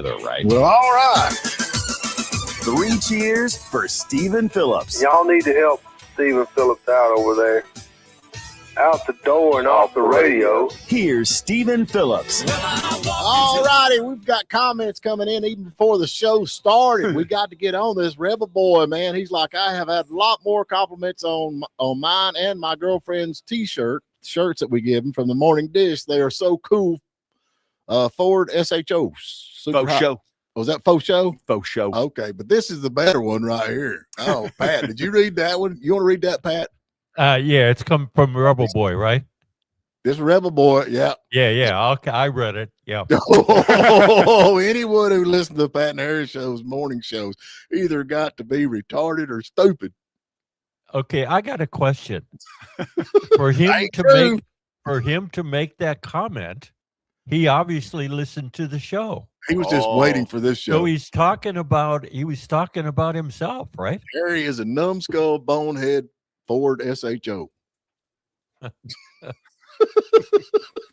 Right. Well, all right. 3 cheers for Stephen Phillips. Y'all need to help Stephen Phillips out over there. Out the door and off the radio. Here's Stephen Phillips. All righty. We've got comments coming in even before the show started. We got to get on this Rebel Boy, man. He's like, I have had a lot more compliments on mine and my girlfriend's shirts that we give him from the Morning Dish. They are so cool. Ford SHO. Faux show. Was that faux show? Faux show. Okay, but this is the better one right here. Oh, Pat, did you read that one? You want to read that, Pat? Yeah, it's come from Rebel Boy, right? This Rebel Boy, yeah. Yeah. Okay, I read it. Yeah. Oh, anyone who listens to Pat and Harry shows, morning shows, either got to be retarded or stupid. Okay, I got a question. For him to make that comment, he obviously listened to the show. He was just waiting for this show. So he was talking about himself, right? Harry is a numbskull, bonehead Ford SHO.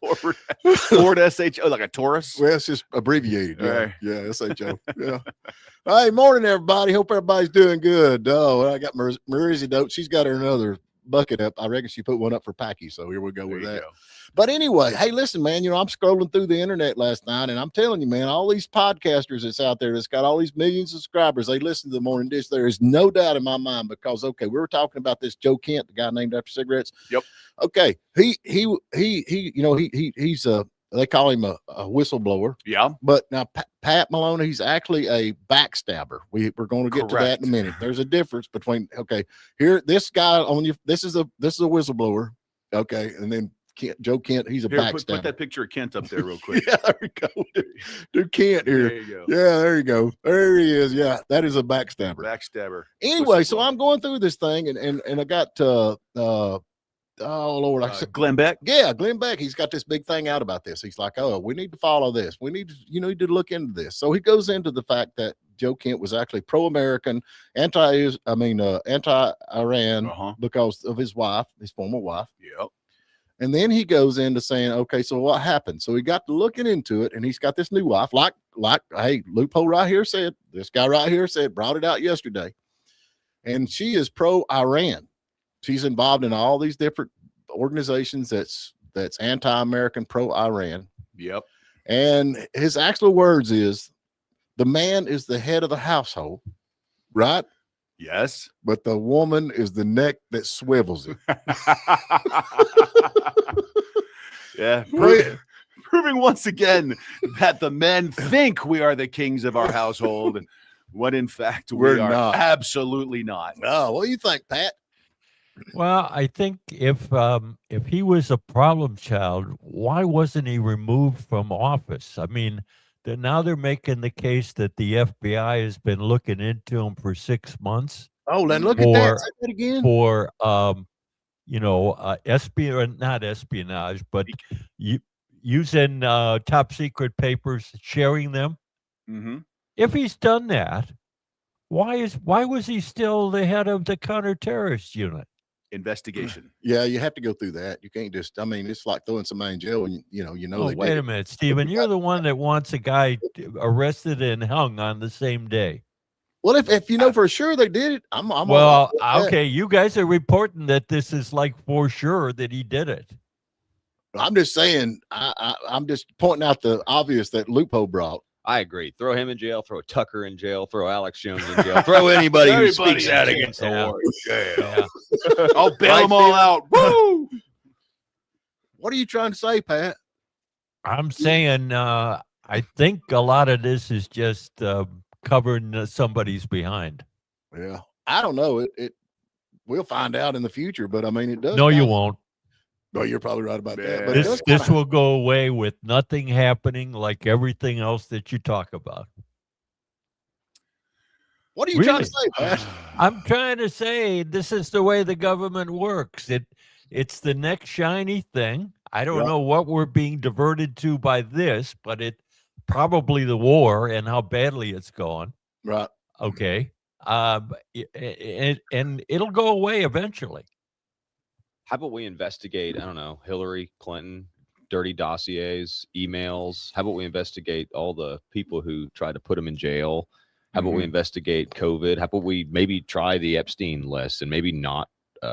Ford SHO, like a Taurus. Well, it's just abbreviated. Yeah, Right. yeah, SHO. Yeah. Hey, morning, everybody. Hope everybody's doing good. Oh, I got Marissa Dote. She's got her another bucket up. I reckon she put one up for Packy. So here we go with that. But anyway, hey, listen, man, I'm scrolling through the internet last night, and I'm telling you, man, all these podcasters that's out there that's got all these millions of subscribers, they listen to the Morning Dish. There is no doubt in my mind because, okay, we were talking about this Joe Kent, the guy named after cigarettes. Yep. Okay, he's they call him a whistleblower. Yeah. But now Pat Maloney, he's actually a backstabber. We're going to get to that in a minute. There's a difference between here, this guy on you. This is a whistleblower. Okay, and then Joe Kent, he's a backstabber. Put that picture of Kent up there real quick. Yeah, there we go. Do Kent here. There you go. Yeah, there you go. There he is. Yeah, that is a backstabber. Backstabber. Anyway, so I'm going through this thing, and I got oh Lord, Glenn Beck. Yeah, Glenn Beck. He's got this big thing out about this. He's like, oh, we need to follow this. We need to, need to look into this. So he goes into the fact that Joe Kent was actually pro-American, anti-Iran because of his wife, his former wife. Yep. And then he goes into saying, okay, so what happened? So he got to looking into it, and he's got this new wife, like, hey, loophole right here said, this guy right here said, brought it out yesterday. And she is pro-Iran. She's involved in all these different organizations that's anti-American, pro-Iran. Yep. And his actual words is, the man is the head of the household, right? Yes. But the woman is the neck that swivels it. Yeah. Proving once again that the men think we are the kings of our household, when in fact we are not. Absolutely not. Oh, what do you think, Pat? Well, I think if he was a problem child, why wasn't he removed from office? I mean, now they're making the case that the FBI has been looking into him for 6 months. Oh, then look at that. Say that again. For not espionage, but using top secret papers, sharing them. Mm-hmm. If he's done that, why was he still the head of the counterterrorist unit? Investigation. Yeah, you have to go through that. You can't just, it's like throwing somebody in jail and wait a minute, Stephen, you're the one that wants a guy arrested and hung on the same day. Well, if you know for sure they did it, I'm well, okay, you guys are reporting that this is like for sure that he did it. I'm just saying, I'm just pointing out the obvious that loophole brought. I agree. Throw him in jail. Throw Tucker in jail. Throw Alex Jones in jail. Throw anybody who speaks out against the war. Yeah. I'll bail them all out. Woo! What are you trying to say, Pat? I'm saying I think a lot of this is just covering somebody's behind. Yeah, I don't know. It we'll find out in the future, but it does. No, you won't. No, you're probably right about that. But this will go away with nothing happening, like everything else that you talk about. What are you trying to say, Pat? I'm trying to say this is the way the government works. It's the next shiny thing. I don't know what we're being diverted to by this, but it probably the war and how badly it's going. Right. Okay. And it'll go away eventually. How about we investigate, I don't know, Hillary Clinton, dirty dossiers, emails? How about we investigate all the people who tried to put him in jail? How about we investigate COVID? How about we maybe try the Epstein list and maybe not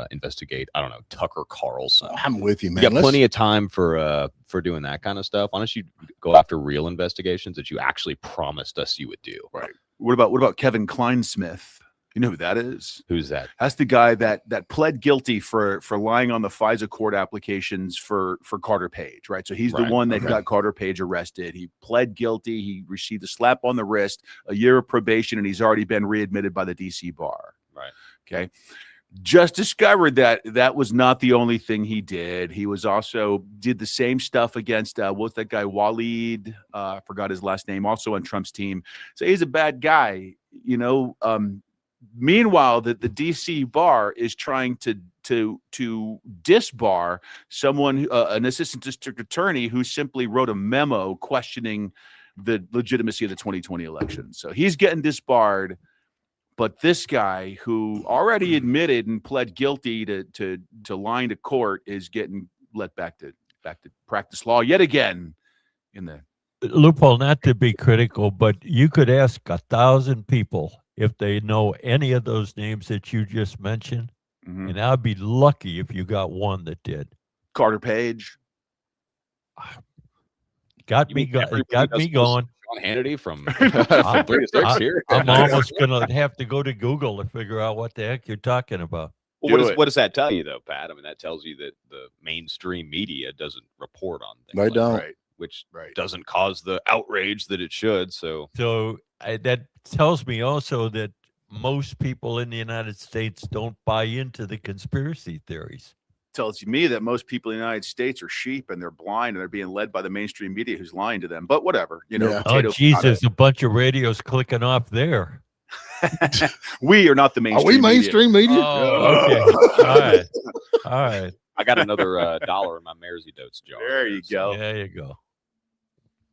investigate, I don't know, Tucker Carlson? I'm with you, man. You got plenty of time for doing that kind of stuff. Why don't you go after real investigations that you actually promised us you would do? Right. What about Kevin Kleinsmith? You know who that is? Who's that? That's the guy that pled guilty for lying on the FISA court applications for Carter Page, right? So he's the one that got Carter Page arrested. He pled guilty. He received a slap on the wrist, a year of probation, and he's already been readmitted by the DC bar. Right. Okay. Just discovered that was not the only thing he did. He was also did the same stuff against what's that guy, Waleed? I forgot his last name, also on Trump's team. So he's a bad guy, you know. Meanwhile, the DC bar is trying to disbar someone, an assistant district attorney who simply wrote a memo questioning the legitimacy of the 2020 election. So he's getting disbarred, but this guy who already admitted and pled guilty to lying to court is getting let back to practice law yet again in the loophole. Not to be critical, but you could ask 1,000 people if they know any of those names that you just mentioned, and I'd be lucky if you got one that did. Carter Page got me going. Sean Hannity from 3 to 6 here. I'm almost gonna have to go to Google to figure out what the heck you're talking about. Well, what does that tell you, though, Pat? I mean, that tells you that the mainstream media doesn't report on things. They don't. right. Which doesn't cause the outrage that it should. So that tells me also that most people in the United States don't buy into the conspiracy theories. Tells me that most people in the United States are sheep and they're blind and they're being led by the mainstream media who's lying to them. But whatever, you know. Yeah. Oh, Jesus, a bunch of radios clicking off there. We are not the mainstream. Are we mainstream media? Oh, okay. All right. I got another $1 in my Mersey Dotes jar. There you go. There you go.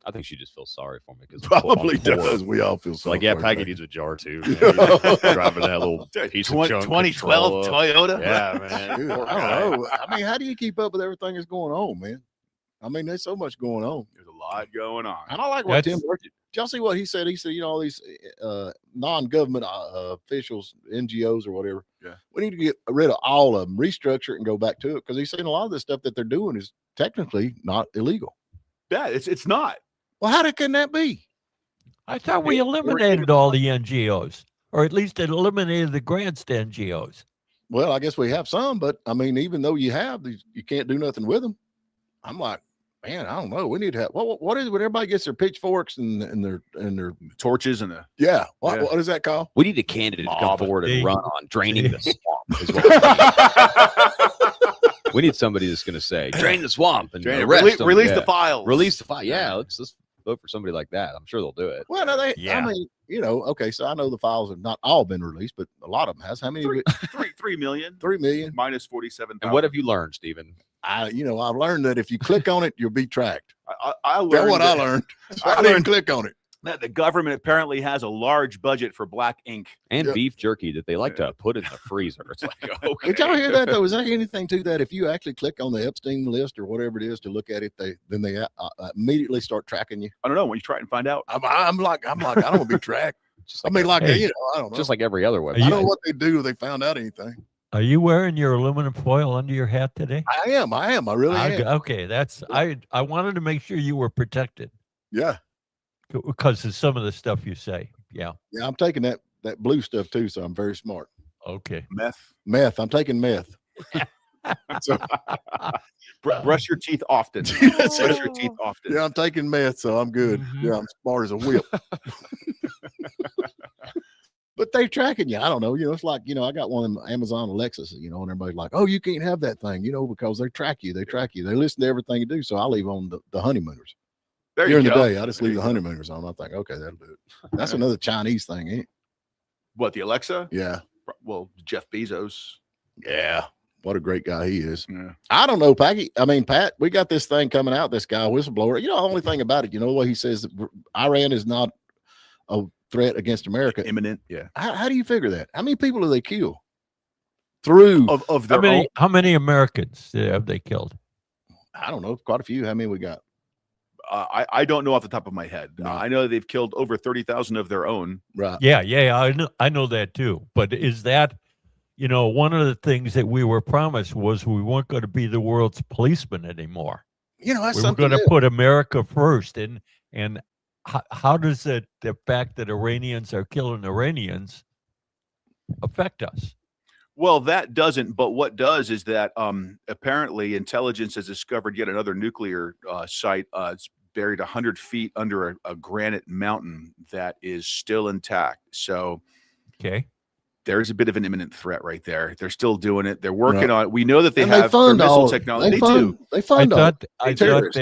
I think she just feels sorry for me because Probably does. We all feel sorry. Like, yeah, for Peggy her. needs a jar too. Driving that little piece of junk 2012 controller. Toyota. Yeah, man. Dude, Poor I guy. don't know. I mean, how do you keep up with everything that's going on, man? I mean, there's so much going on. There's a lot going on. And I like what That's- Tim. Did y'all see what he said? He said, you know, all these non-government officials, NGOs or whatever. Yeah. We need to get rid of all of them, restructure it, and go back to it because he's saying a lot of the stuff that they're doing is technically not illegal. Yeah, it's not. Well, how can that be? I thought we eliminated all the NGOs, or at least it eliminated the grants to NGOs. Well, I guess we have some, but I mean, even though you have these, you can't do nothing with them. I'm like, man, I don't know. We need to have what is it when everybody gets their pitchforks and their Torches and yeah. What, Yeah. what is that called? we need a candidate to come Mob. forward and Big. run on draining the swamp. Is what we need somebody that's going to say, drain the swamp and arrest them. release Yeah. the files. Release the file. Yeah, let's vote for somebody like that. I'm sure they'll do it. Well, no, I Yeah. mean, you know, okay, so I know the files have not all been released, but a lot of them has. How many? 3 million 3 million. minus 47,000. And what have you learned, Stephen? I've learned that if you click on it, you'll be tracked. I That's learned what I that- learned. I I didn't learned- click on it. that the government apparently has a large budget for black ink. And Yeah. beef jerky that they like to put in the freezer. It's like, okay. Did y'all hear that though? Is there anything to that? If you actually click on the Epstein list or whatever it is to look at it, they immediately start tracking you. I don't know. When you try and find out, I'm like, I don't want to be tracked. Just I mean, like, Hey, you know, I don't know. just like every other website. I don't know what they do if they found out anything. Are you wearing your aluminum foil under your hat today? I am. I really am. Okay, I wanted to make sure you were protected Yeah. because of some of the stuff you say. Yeah. Yeah. I'm taking that blue stuff too. So I'm very smart. Okay. Meth. I'm taking meth. So, brush your teeth often. Yes. Brush your teeth often. yeah, I'm taking meth. So I'm good. Mhm. Yeah. I'm smart as a whip. But they tracking you. I don't know. You know, it's like, you know, I got one of them Amazon Alexas, you know, and everybody's like, oh, you can't have that thing, you know, because they track you. They track you. They listen to everything you do. So I leave on the honeymooners. There During you the go. day, I just leave the honeymooners on. I think, okay, that'll do it. That's another Chinese thing, ain't it? What, the Alexa? Yeah. Well, Jeff Bezos. Yeah. What a great guy he is. Yeah. I don't know, Pat, we got this thing coming out, this guy, whistleblower. You know, the only thing about it, you know what he says, that Iran is not a threat against America. Imminent. Yeah. How do you figure that? How many people do they kill? Through Of their How many, own. how many Americans have they killed? I don't know, quite a few. How many we got? I don't know off the top of my head. No. I know they've killed over 30,000 of their own. Right. Yeah, I know that too. But is that, one of the things that we were promised was we weren't going to be the world's policeman anymore. That's We were something going to new. put America first. And how does the fact that Iranians are killing Iranians affect us? Well, that doesn't. But what does is that apparently intelligence has discovered yet another nuclear site. It's buried 100 feet under a granite mountain that is still intact. So Okay. there's a bit of an imminent threat right there. They're still doing it. They're working on it. We know that they And have their fund missile all. technology. They They do. fund. They I fund all. thought terrorists.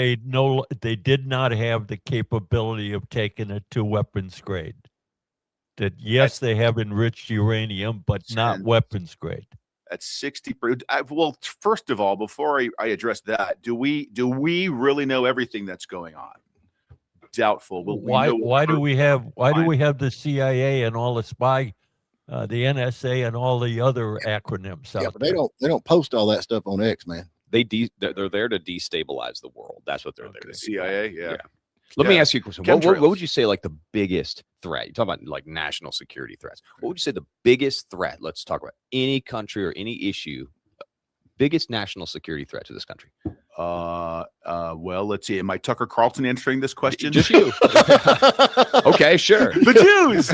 they did not have the capability of taking it to weapons grade. That yes, they have enriched uranium, but not Send. weapons grade. At 60. Well, first of all, before I address that, do we really know everything that's going on? Doubtful. Well, Why do we have the CIA and all the spy, the NSA and all the other acronyms out Yeah, but there? they don't post all that stuff on X, man. They're there to destabilize the world. That's what they're there The to do. CIA? Yeah. Let me Yeah. ask you a question. What Chemtrails. would you say like the biggest threat? You talk about like national security threats. What would you say the biggest threat? Let's talk about any country or any issue. Biggest national security threat to this country. Well, let's see. Am I Tucker Carlson answering this question? Just you. Okay, sure. The Jews.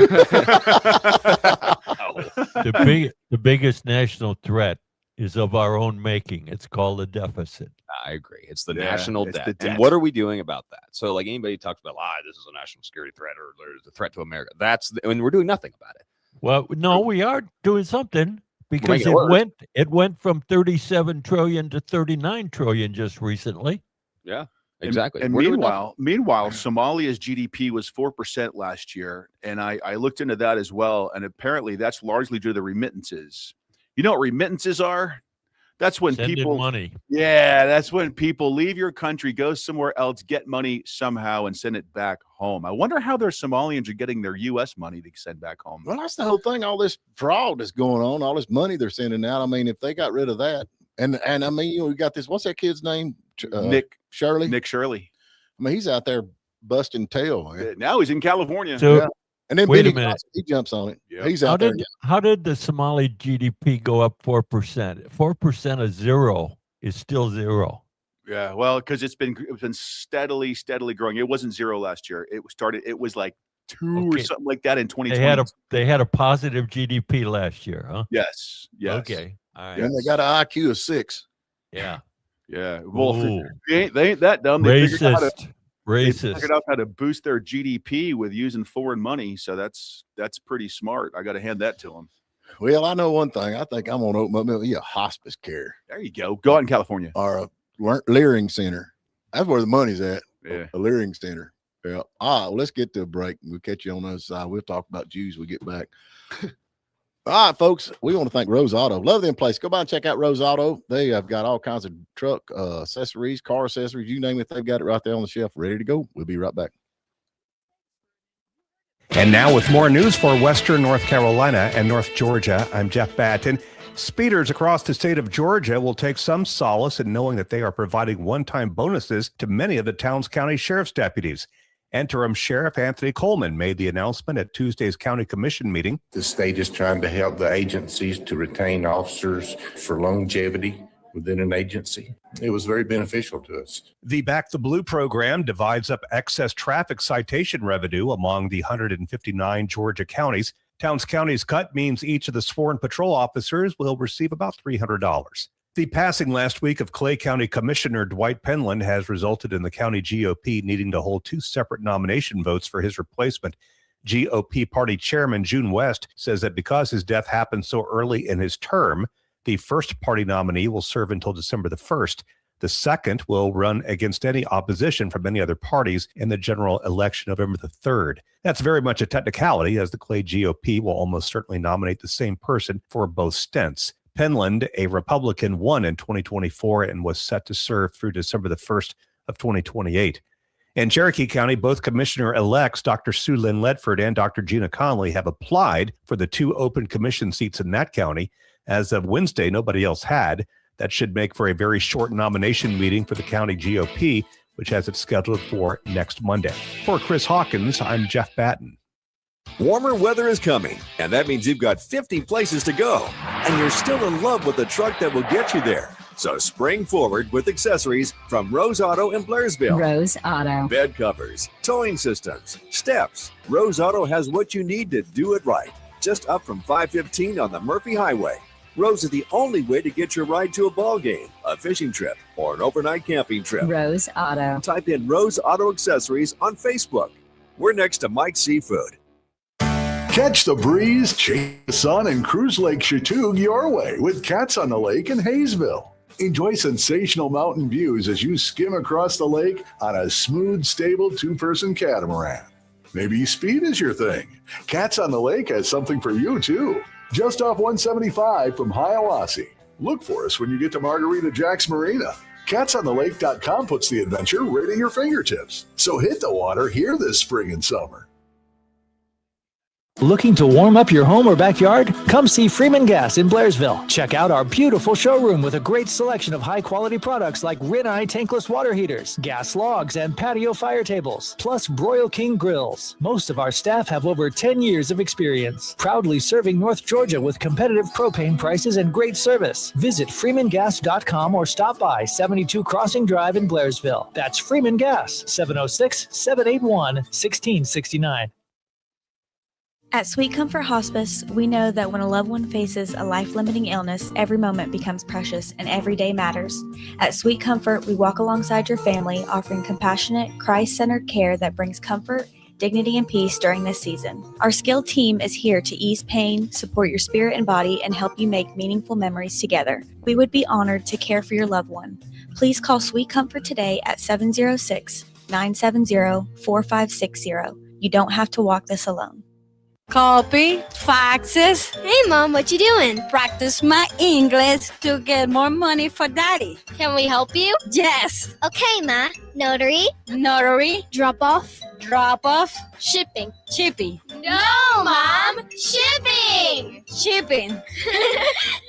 The biggest national threat is of our own making. It's called a deficit. I agree. It's the Yeah, national it's debt. the And debt. what are we doing about that? So, like anybody talks about, this is a national security threat or there's a threat to America. And we're doing nothing about it. Well, no, we are doing something because making it worse. it went from 37 trillion to 39 trillion just recently. Yeah, exactly. And We're doing nothing. meanwhile, Somalia's GDP was 4% last year, and I looked into that as well. And apparently, that's largely due to the remittances. You know what remittances are? That's when Send in people money. Yeah, that's when people leave your country, go somewhere else, get money somehow, and send it back home. I wonder how their Somalians are getting their U.S. money to send back home. Well, that's the whole thing. All this fraud that's going on, all this money they're sending out. I mean, if they got rid of that, and I mean, we got this. What's that kid's name? Nick Shirley. I mean, he's out there busting tail, man. Now he's in California. So Yeah. And then Wait a Benny minute. Johnson, he jumps on it. Yeah. He's out there. how did the Somali GDP go up 4%? 4% of zero is still zero. Yeah, well, because it's been steadily growing. It wasn't zero last year. It was like 2 or Okay. something like that in 2020. They had a positive GDP last year, huh? Yes. Okay. All right. And they got an IQ of 6. Yeah. Yeah. Well, Ooh. they ain't that dumb. They figured Racist. out how to boost their GDP with using foreign money. So that's pretty smart. I got to hand that to them. Well, I know one thing. I think I'm gonna open up a hospice care There you go. Go out in California. or a Leering Center. That's where the money's at. Yeah. A Leering Center. Yeah. All right. Well, let's get to a break. We'll catch you on the other side. We'll talk about Jews when we get back. All right, folks. We want to thank Rose Auto. Love them place. Go by and check out Rose Auto. They have got all kinds of truck accessories, car accessories, you name it. They've got it right there on the shelf, ready to go. We'll be right back. And now with more news for Western North Carolina and North Georgia, I'm Jeff Batten. Speeders across the state of Georgia will take some solace in knowing that they are providing one-time bonuses to many of the town's county sheriff's deputies. Interim Sheriff Anthony Coleman made the announcement at Tuesday's County Commission meeting. The state is trying to help the agencies to retain officers for longevity within an agency. It was very beneficial to us. The Back the Blue program divides up excess traffic citation revenue among the 159 Georgia counties. Towns County's cut means each of the sworn patrol officers will receive about $300. The passing last week of Clay County Commissioner Dwight Penland has resulted in the county GOP needing to hold 2 separate nomination votes for his replacement. GOP Party Chairman June West says that because his death happened so early in his term, the first party nominee will serve until December the 1st. The second will run against any opposition from any other parties in the general election November the 3rd. That's very much a technicality, as the Clay GOP will almost certainly nominate the same person for both stints. Penland, a Republican, won in 2024 and was set to serve through December the 1st of 2028. In Cherokee County, both Commissioner-elects Dr. Sue Lynn Ledford and Dr. Gina Conley have applied for the 2 open commission seats in that county. As of Wednesday, nobody else had. That should make for a very short nomination meeting for the county GOP, which has it scheduled for next Monday. For Chris Hawkins, I'm Jeff Batten. Warmer weather is coming, and that means you've got 50 places to go, and you're still in love with the truck that will get you there. So spring forward with accessories from Rose Auto in Blairsville. Rose Auto. Bed covers, towing systems, steps. Rose Auto has what you need to do it right. Just up from 515 on the Murphy Highway. Rose is the only way to get your ride to a ball game, a fishing trip, or an overnight camping trip. Rose Auto. Type in Rose Auto Accessories on Facebook. We're next to Mike's Seafood. Catch the breeze, chase the sun, and cruise Lake Chattooga your way with Cats on the Lake in Hayesville. Enjoy sensational mountain views as you skim across the lake on a smooth, stable two-person catamaran. Maybe speed is your thing. Cats on the Lake has something for you, too. Just off 175 from Hiawassee. Look for us when you get to Margarita Jack's Marina. CatsOnTheLake.com puts the adventure right at your fingertips. So hit the water here this spring and summer. Looking to warm up your home or backyard? Come see Freeman Gas in Blairsville. Check out our beautiful showroom with a great selection of high-quality products like Rinnai tankless water heaters, gas logs, and patio fire tables, plus Broil King grills. Most of our staff have over 10 years of experience, proudly serving North Georgia with competitive propane prices and great service. Visit freemangas.com or stop by 72 Crossing Drive in Blairsville. That's Freeman Gas, 706-781-1669. At Sweet Comfort Hospice, we know that when a loved one faces a life-limiting illness, every moment becomes precious and every day matters. At Sweet Comfort, we walk alongside your family, offering compassionate, Christ-centered care that brings comfort, dignity, and peace during this season. Our skilled team is here to ease pain, support your spirit and body, and help you make meaningful memories together. We would be honored to care for your loved one. Please call Sweet Comfort today at 706-970-4560. You don't have to walk this alone. Copy, faxes. Hey, Mom, what you doing? Practice my English to get more money for Daddy. Can we help you? Yes. Okay, Ma. Notary. Notary. Drop off. Drop off. Shipping. Shipping. No, Mom. Shipping. Shipping.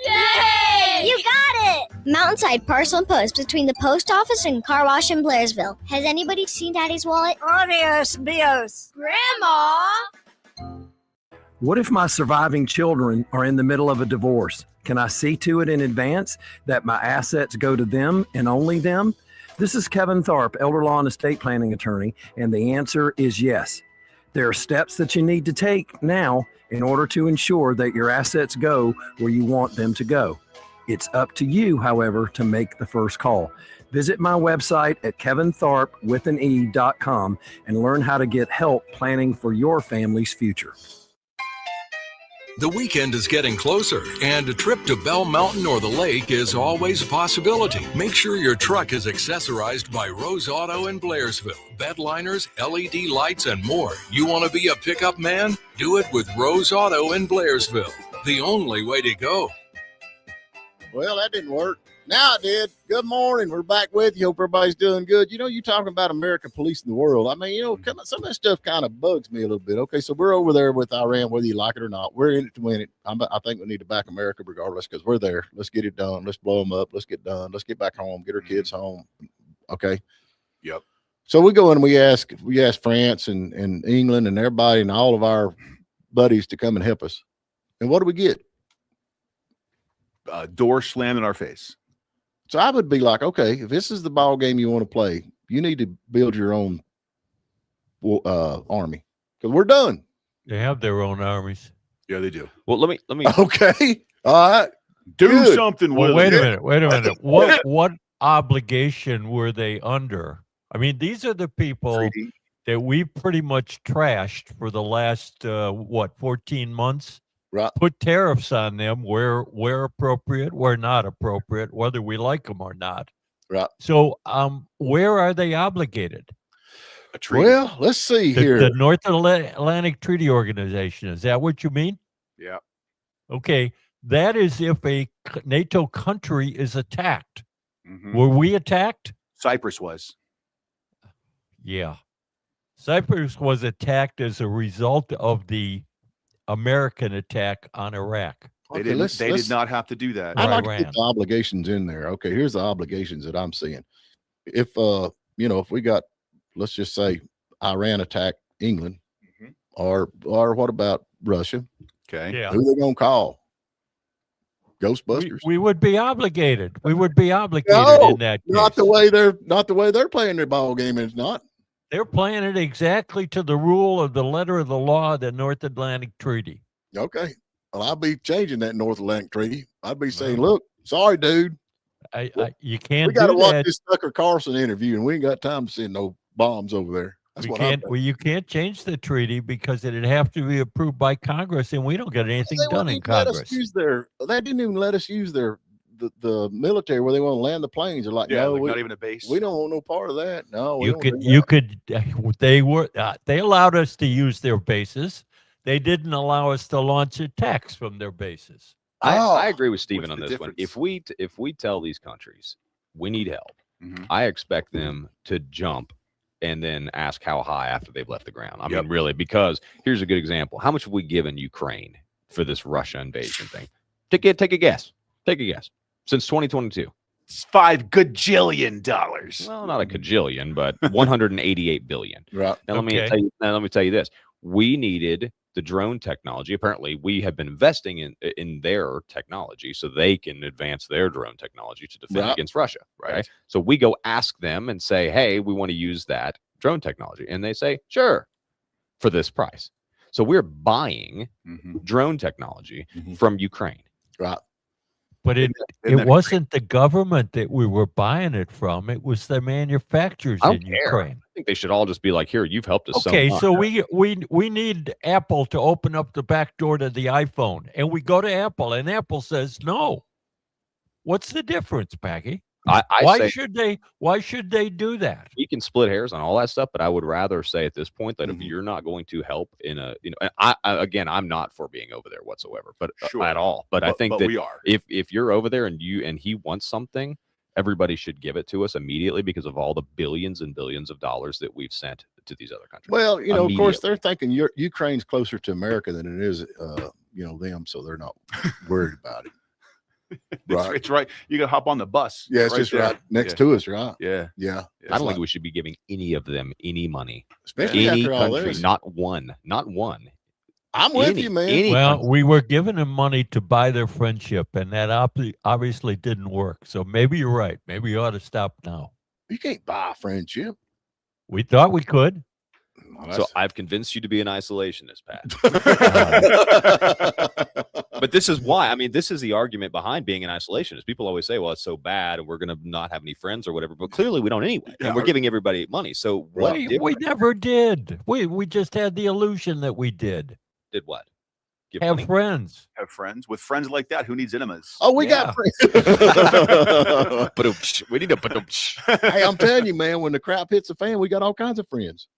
Yay! You got it. Mountainside Parcel and Post between the post office and car wash in Blairsville. Has anybody seen Daddy's wallet? Adios, Dios. Grandma. What if my surviving children are in the middle of a divorce? Can I see to it in advance that my assets go to them and only them? This is Kevin Tharp, elder law and estate planning attorney, and the answer is yes. There are steps that you need to take now in order to ensure that your assets go where you want them to go. It's up to you, however, to make the first call. Visit my website at kevintharp.com and learn how to get help planning for your family's future. The weekend is getting closer, and a trip to Bell Mountain or the lake is always a possibility. Make sure your truck is accessorized by Rose Auto in Blairsville. Bed liners, LED lights, and more. You want to be a pickup man? Do it with Rose Auto in Blairsville. The only way to go. Well, that didn't work. Now it did. Good morning. We're back with you. Hope everybody's doing good. You know, you talking about America policing the world. I mean, you know, some of that stuff kind of bugs me a little bit. Okay, so we're over there with Iran, whether you like it or not. We're in it to win it. I think we need to back America regardless because we're there. Let's get it done. Let's blow them up. Let's get done. Let's get back home. Get our kids home. Okay. Yep. So we go and we ask France and England and everybody and all of our buddies to come and help us. And what do we get? Door slammed in our face. So I would be like, okay, if this is the ball game you want to play, you need to build your own army because we're done. They have their own armies. Yeah, they do. Well, let me. Okay, all right, do something. Well, wait a minute. What obligation were they under? I mean, these are the people that we pretty much trashed for the last 14 months. Right. Put tariffs on them where appropriate, where not appropriate, whether we like them or not. Right. So, where are they obligated? A treaty. Well, let's see here. The North Atlantic Treaty Organization. Is that what you mean? Yeah. Okay. That is if a NATO country is attacked. Mm-hmm. Were we attacked? Cyprus was. Yeah. Cyprus was attacked as a result of the American attack on Iraq. They Okay, didn't. They did not have to do that. I like to put the obligations in there. Okay, here's the obligations that I'm seeing. If if we got, let's just say, Iran attacked England, or what about Russia? Okay, Yeah. Who they gonna call? Ghostbusters. We would be obligated. We would be obligated No, in that case. not the way they're playing their ball game. It's not. They're playing it exactly to the rule of the letter of the law of the North Atlantic Treaty. Okay. Well, I'll be changing that North Atlantic Treaty. I'd be saying, look, sorry, dude. You can't. We got to do watch that. this Tucker Carlson interview, and we ain't got time to send no bombs over there. That's what I'm you can't change the treaty because it'd have to be approved by Congress, and we don't get anything done in Congress. They didn't even let us use the military where they want to land the planes. They're like, no, not even a base. We don't want no part of that. No, they allowed us to use their bases. They didn't allow us to launch attacks from their bases. I agree with Stephen on this one. If we tell these countries we need help, I expect them to jump and then ask how high after they've left the ground. I mean, really, because here's a good example. How much have we given Ukraine for this Russia invasion thing? Take a guess. Take a guess. Since 2022. It's $5 gajillion. Well, not a cajillion, but 188 billion. Right. Now let me tell you this. We needed the drone technology. Apparently, we have been investing in their technology so they can advance their drone technology to defend against Russia. Right. So we go ask them and say, hey, we want to use that drone technology. And they say, sure, for this price. So we're buying drone technology from Ukraine. Right. But it wasn't the government that we were buying it from. It was the manufacturers in Ukraine. I think they should all just be like, here, you've helped us Okay, so much. so we need Apple to open up the back door to the iPhone. And we go to Apple, and Apple says no. What's the difference, Paggy? Why should they do that? We can split hairs on all that stuff, but I would rather say at this point that if you're not going to help in a, I'm not for being over there whatsoever, but at all. But I think that we are. If you're over there and he wants something, everybody should give it to us immediately because of all the billions and billions of dollars that we've sent to these other countries. Well, of course, they're thinking Ukraine's closer to America than it is, them, so they're not worried about it. It's right. You can hop on the bus. Yeah, it's just right next to us, right? Yeah. I don't think we should be giving any of them any money. Especially any after all country, this. Not one. I'm with you, man. Well, we were giving them money to buy their friendship, and that obviously didn't work. So maybe you're right. Maybe you ought to stop now. You can't buy friendship. We thought we could. So I've convinced you to be an isolationist, Pat. But this is why. I mean, this is the argument behind being an isolationist. People always say, well, it's so bad and we're going to not have any friends or whatever. But clearly we don't anyway. And we're giving everybody money. So we never did. We just had the illusion that we did. Did what? Have friends. Have friends. With friends like that, who needs enemies? Oh, we got friends. We need to Hey, I'm telling you, man, when the crap hits the fan, we got all kinds of friends.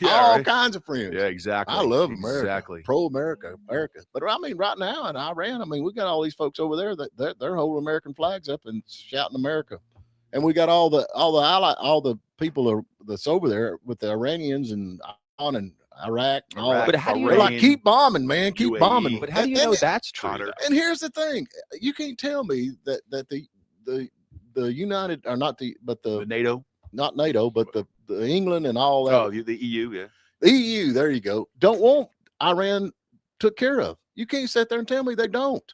All kinds of friends. Yeah, exactly. I love America. Exactly. Pro-America, America. But I mean, right now in Iran, we got all these folks over there that they're holding American flags up and shouting America. And we got all the people that's over there with the Iranians and Iran and Iraq. And all that. But how do you They're like, keep bombing, man, keep UAE. bombing. But how do you know that's true? And here's the thing: you can't tell me that the United or not the NATO, not NATO, but the England and all that. Oh, the EU, yeah. The EU, there you go. Don't want Iran took care of. You can't sit there and tell me they don't.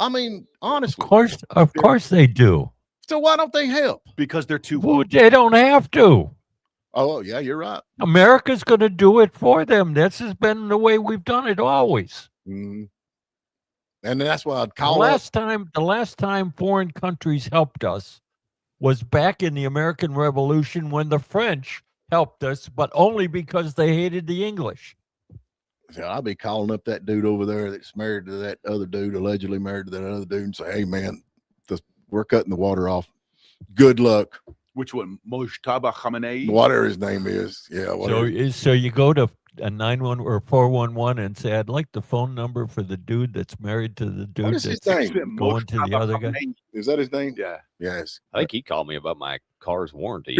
I mean, honestly. Of course they do. So why don't they help? Because they're too woke. They don't have to. Oh, yeah, you're right. America's going to do it for them. This has been the way we've done it always. Mm-hmm. And that's why I'd call the last time foreign countries helped us was back in the American Revolution when the French helped us, but only because they hated the English. So I'll be calling up that dude over there that's married to that other dude, allegedly married to that other dude, and say, hey, man, we're cutting the water off. Good luck. Which one? Mojtaba Khamenei? Whatever his name is. Yeah. So you go to a 911 or 411 and say, I'd like the phone number for the dude that's married to the dude that's going to the other guy. Is that his name? Yeah. Yes. I think he called me about my car's warranty.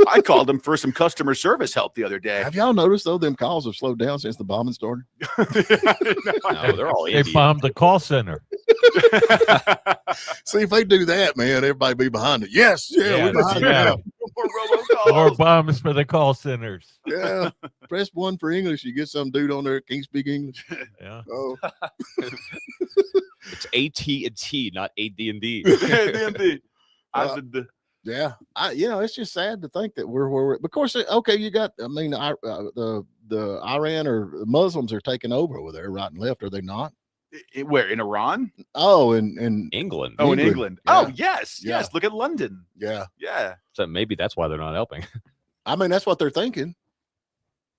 I called him for some customer service help the other day. Have y'all noticed though them calls have slowed down since the bombing started? No, they're all They Indian. bombed the call center. See, if they do that, man, everybody be behind it. Yes, yeah, we're behind it now. More bombs for the call centers. Yeah, press 1 for English. You get some dude on there that can't speak English. Yeah. Oh, It's AT&T, not AD&D. D&D. yeah. It's just sad to think that we're where we're. Of course, okay, you got. I mean, the Iran or Muslims are taking over there, right and left, are they not? Where, in Iran? Oh, in England. Oh, in England. Yeah. Oh, yes. Yeah. Yes. Look at London. Yeah. Yeah. So maybe that's why they're not helping. I mean, that's what they're thinking.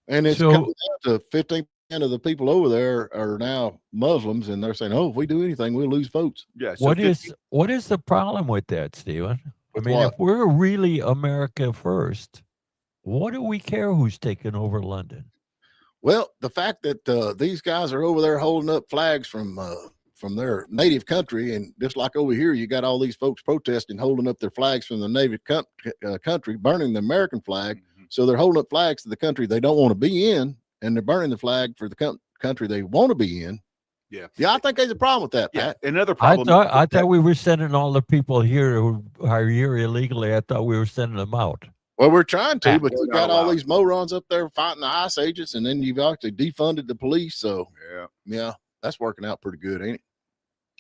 And it's So- coming down to 15% of the people over there are now Muslims, and they're saying, "Oh, if we do anything, we'll lose votes." Yeah. So What is the problem with that, Stephen? With I mean, what? if we're really America first, what do we care who's taking over London? Well, the fact that these guys are over there holding up flags from their native country, and just like over here, you got all these folks protesting, holding up their flags from the native country, burning the American flag. So they're holding up flags to the country they don't want to be in, and they're burning the flag for the country they want to be in. Yeah. Yeah, I think there's a problem with that, Yeah. Pat. Another I problem. thought we were sending all the people here who are here illegally. I thought we were sending them out. Well, we're trying to, Pat, but we're you not got all allowed. these morons up there fighting the ICE agents, and then you've actually defunded the police. So, yeah, that's working out pretty good, ain't it?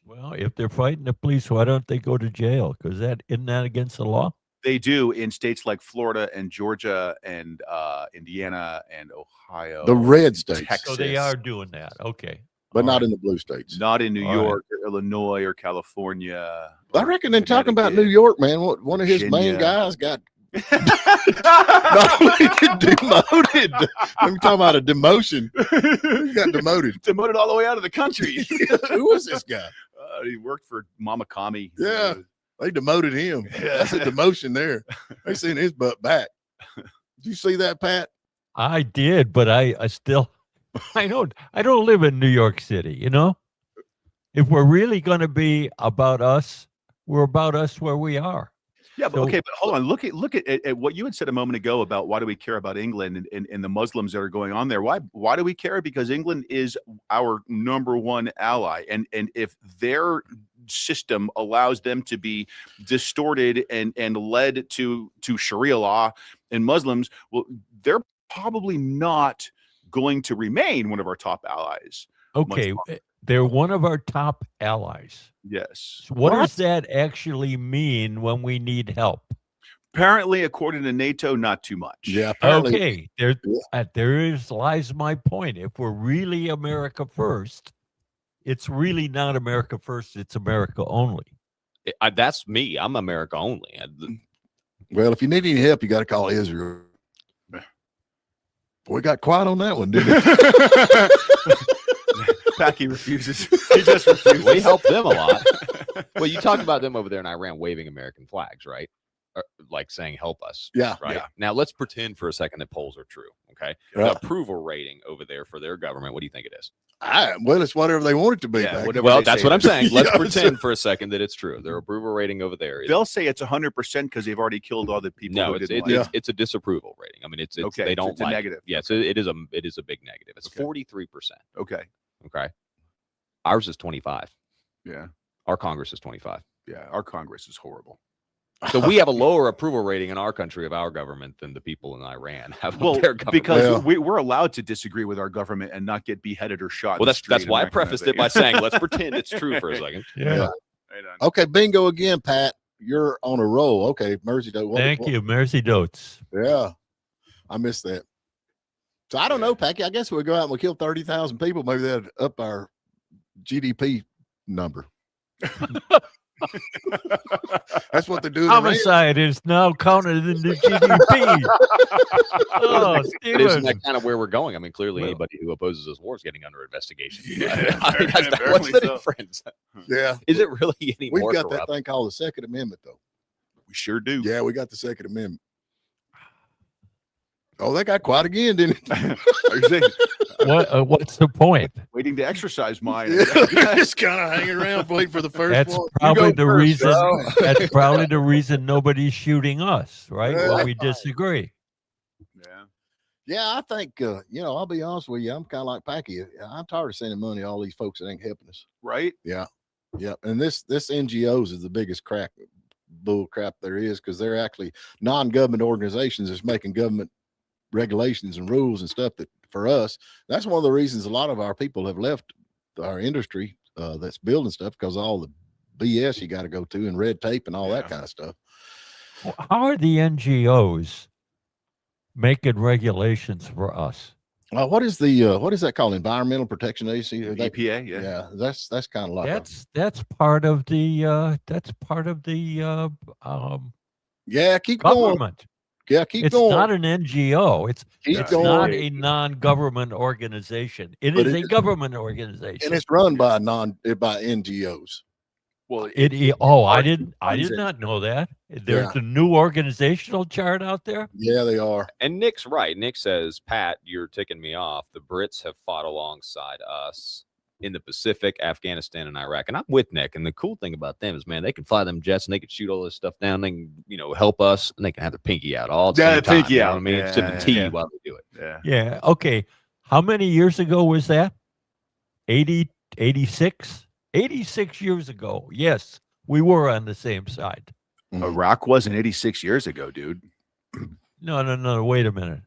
Well, if they're fighting the police, why don't they go to jail? Because isn't that against the law? They do in states like Florida and Georgia and Indiana and Ohio. The red states. Texas. So they are doing that. Okay. But All not right. in the blue states. Not in New All right. York or Illinois or California. I reckon they're talking about New York, man. One of his main Virginia. guys got demoted. I'm talking about a demotion. He got demoted. Demoted all the way out of the country. Who was this guy? He worked for Mama Kami. Yeah, they demoted him. That's a demotion there. They sent his butt back. Did you see that, Pat? I did, but I still I don't live in New York City, you know? If we're really going to be about us, we're about us where we are. Yeah, but So- okay, but hold on. Look at what you had said a moment ago about why do we care about England and the Muslims that are going on there. Why do we care? Because England is our number one ally, and if their system allows them to be distorted and led to Sharia law and Muslims, well, they're probably not going to remain one of our top allies. Okay, they're one of our top allies. Yes. So what does that actually mean when we need help? Apparently, according to NATO, not too much. Yeah. Apparently. Okay, lies my point. If we're really America first, it's really not America first. It's America only. That's me. I'm America only. Well, if you need any help, you got to call Israel. Boy, got quiet on that one, didn't it? Packy refuses. He just refuses. We help them a lot. Well, you talk about them over there in Iran waving American flags, right? Or, like saying "help us." Yeah. Right. Yeah. Now let's pretend for a second that polls are true. Okay. Right. The approval rating over there for their government. What do you think it is? Well, it's whatever they want it to be. Yeah, back. whatever Well, they that's say what it I'm is. saying. Let's Yeah, pretend for a second that it's true. Their approval rating over there is They'll say it's 100% because they've already killed all the people. no, who it's didn't it's, like it. it's a disapproval rating. I mean, it's Okay, they so don't it's a like negative. Yeah, so it is a big negative. It's Okay. 43%. Okay. Okay, ours is 25. Yeah. Our Congress is 25. Yeah. Our Congress is horrible. So we have a lower approval rating in our country of our government than the people in Iran have of Well, their government. because we're allowed to disagree with our government and not get beheaded or shot. in Well, the that's street and why I that kind of prefaced thing. it by saying, let's pretend it's true for a second. Yeah. Yeah. Right on. Okay, bingo again, Pat. You're on a roll. Okay, Mersey Doe. Thank you, Mercy Dotes. Yeah, I missed that. So I don't know, Packy. I guess we'll go out and we'll kill 30,000 people. Maybe that'd up our GDP number. That's what they're doing. in Iran. Homicide is now counted in the GDP. Oh, Isn't Stephen. that kind of where we're going? I mean, clearly Well- anybody who opposes this war is getting under investigation. Yeah, I mean, what's apparently the so. difference? Yeah, Is it really any we've more got that corrupt? thing called the Second Amendment, though. We sure do. Yeah, we got the Second Amendment. Oh, they got quiet again, didn't it? What's the point? Waiting to exercise mine. Just kind of hanging around, waiting for the first That's one. probably the reason. That's probably the reason nobody's shooting us, right? Yeah. When we disagree. Yeah, I think, I'll be honest with you. I'm kind of like Packy. I'm tired of sending money to all these folks that ain't helping us. Right? Yeah. Yeah. And this NGOs is the biggest bull crap there is, because they're actually non-government organizations that's making government regulations and rules and stuff that for us, that's one of the reasons a lot of our people have left our industry that's building stuff, because of all the BS you got to go to and red tape and all that kind of stuff. How are the NGOs making regulations for us? What is that called? Environmental Protection Agency? EPA, yeah. That's kind of like that's part of the keep government. going. Yeah, keep It's going. not an NGO. It's going. not a non-government organization. It is a government organization, and it's run by NGOs. Well, I did not know that. There's a new organizational chart out there. Yeah, they are. And Nick's right. Nick says, Pat, you're ticking me off. The Brits have fought alongside us in the Pacific, Afghanistan, and Iraq. And I'm with Nick. And the cool thing about them is, man, they can fly them jets and they can shoot all this stuff down. They can, help us, and they can have their pinky out all the same time. Pinky you know out. what I mean? Yeah, Sipping tea while they do it. Yeah. Okay. How many years ago was that? 80, 86? 86 years ago. Yes, we were on the same side. Iraq wasn't 86 years ago, dude. No. Wait a minute.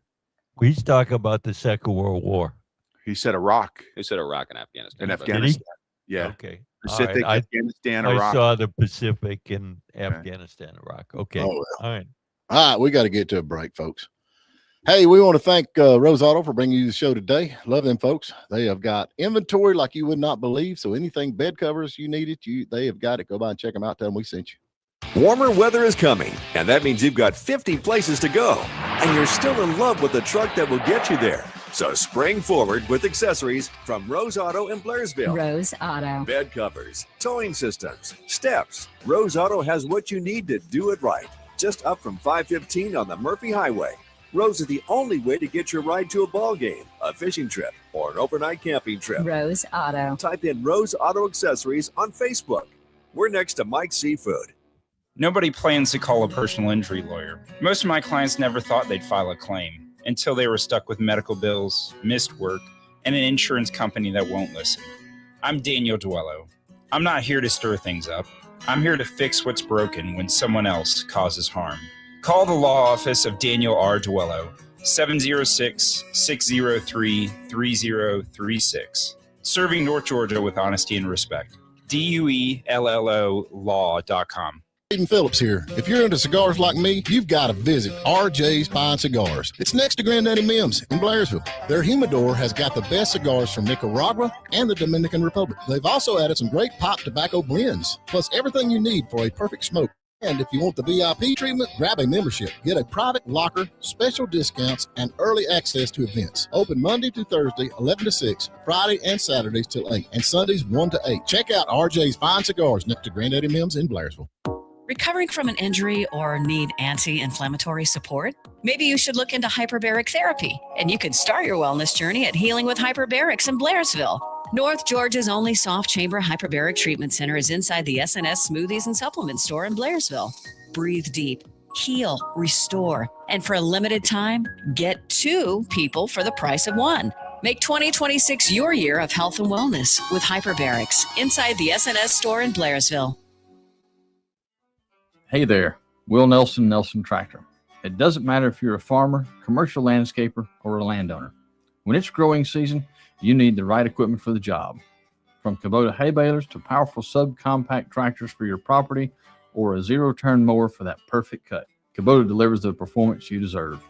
He's talking about the Second World War. He said Iraq. He said Iraq and Afghanistan. Afghanistan. Yeah. Okay. Pacific, right. Afghanistan, I Iraq. saw the Pacific and Afghanistan, Iraq. Okay. Oh, well. All right. All right, we got to get to a break, folks. Hey, we want to thank Rose Auto for bringing you the show today. Love them folks. They have got inventory like you would not believe. So anything bed covers you needed, they have got it. Go by and check them out. Tell them we sent you. Warmer weather is coming, and that means you've got 50 places to go, and you're still in love with the truck that will get you there. So spring forward with accessories from Rose Auto in Blairsville. Rose Auto. Bed covers, towing systems, steps. Rose Auto has what you need to do it right. Just up from 515 on the Murphy Highway. Rose is the only way to get your ride to a ball game, a fishing trip, or an overnight camping trip. Rose Auto. Type in Rose Auto Accessories on Facebook. We're next to Mike's Seafood. Nobody plans to call a personal injury lawyer. Most of my clients never thought they'd file a claim until they were stuck with medical bills, missed work, and an insurance company that won't listen. I'm Daniel Duello. I'm not here to stir things up. I'm here to fix what's broken when someone else causes harm. Call the law office of Daniel R. Duello, 706-603-3036. Serving North Georgia with honesty and respect. DUELLO law.com. Aiden Phillips here. If you're into cigars like me, you've got to visit RJ's Fine Cigars. It's next to Granddaddy Mim's in Blairsville. Their humidor has got the best cigars from Nicaragua and the Dominican Republic. They've also added some great pop tobacco blends, plus everything you need for a perfect smoke. And if you want the VIP treatment, grab a membership. Get a private locker, special discounts, and early access to events. Open Monday to Thursday, 11 to 6, Friday and Saturdays till 8, and Sundays 1 to 8. Check out RJ's Fine Cigars next to Granddaddy Mim's in Blairsville. Recovering from an injury or need anti-inflammatory support? Maybe you should look into hyperbaric therapy, and you could start your wellness journey at Healing with Hyperbarics in Blairsville. North Georgia's only soft chamber hyperbaric treatment center is inside the SNS Smoothies and Supplement store in Blairsville. Breathe deep, heal, restore, and for a limited time, get 2 people for the price of 1. Make 2026 your year of health and wellness with hyperbarics inside the SNS store in Blairsville. Hey there, Will Nelson, Nelson Tractor. It doesn't matter if you're a farmer, commercial landscaper, or a landowner. When it's growing season, you need the right equipment for the job. From Kubota hay balers to powerful subcompact tractors for your property or a zero-turn mower for that perfect cut, Kubota delivers the performance you deserve.